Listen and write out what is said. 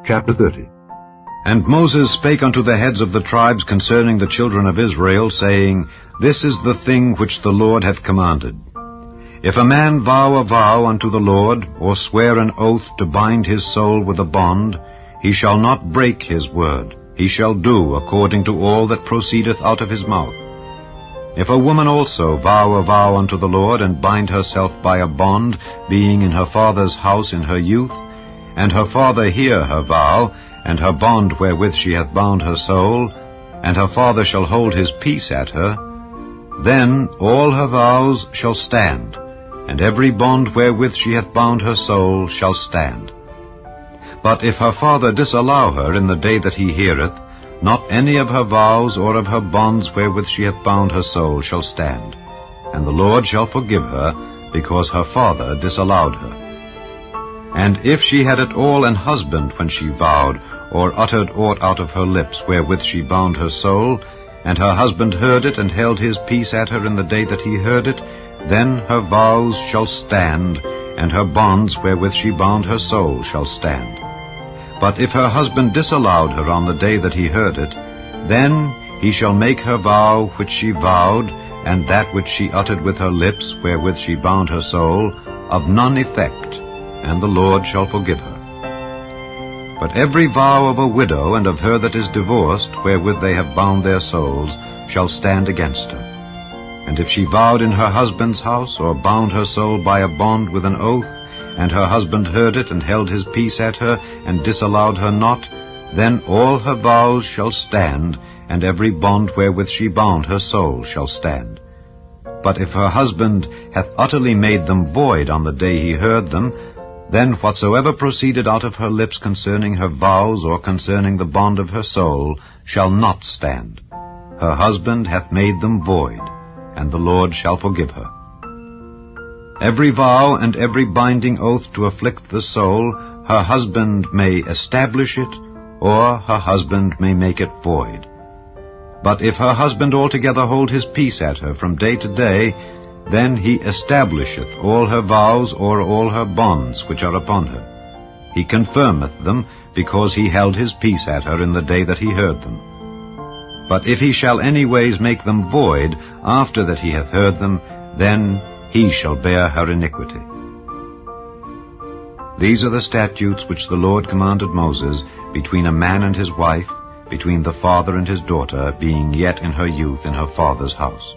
Chapter 30. And Moses spake unto the heads of the tribes concerning the children of Israel, saying, This is the thing which the Lord hath commanded. If a man vow a vow unto the Lord, or swear an oath to bind his soul with a bond, he shall not break his word. He shall do according to all that proceedeth out of his mouth. If a woman also vow a vow unto the Lord, and bind herself by a bond, being in her father's house in her youth, and her father hear her vow, and her bond wherewith she hath bound her soul, and her father shall hold his peace at her, then all her vows shall stand, and every bond wherewith she hath bound her soul shall stand. But if her father disallow her in the day that he heareth, not any of her vows or of her bonds wherewith she hath bound her soul shall stand, and the Lord shall forgive her, because her father disallowed her. And if she had at all an husband when she vowed, or uttered aught out of her lips wherewith she bound her soul, and her husband heard it, and held his peace at her in the day that he heard it, then her vows shall stand, and her bonds wherewith she bound her soul shall stand. But if her husband disallowed her on the day that he heard it, then he shall make her vow which she vowed, and that which she uttered with her lips, wherewith she bound her soul, of none effect, and the Lord shall forgive her. But every vow of a widow and of her that is divorced, wherewith they have bound their souls, shall stand against her. And if she vowed in her husband's house, or bound her soul by a bond with an oath, and her husband heard it, and held his peace at her, and disallowed her not, then all her vows shall stand, and every bond wherewith she bound her soul shall stand. But if her husband hath utterly made them void on the day he heard them, then whatsoever proceeded out of her lips concerning her vows, or concerning the bond of her soul, shall not stand. Her husband hath made them void, and the Lord shall forgive her. Every vow and every binding oath to afflict the soul, her husband may establish it, or her husband may make it void. But if her husband altogether hold his peace at her from day to day, then he establisheth all her vows or all her bonds which are upon her. He confirmeth them, because he held his peace at her in the day that he heard them. But if he shall anyways make them void after that he hath heard them, then he shall bear her iniquity. These are the statutes which the Lord commanded Moses between a man and his wife, between the father and his daughter, being yet in her youth in her father's house.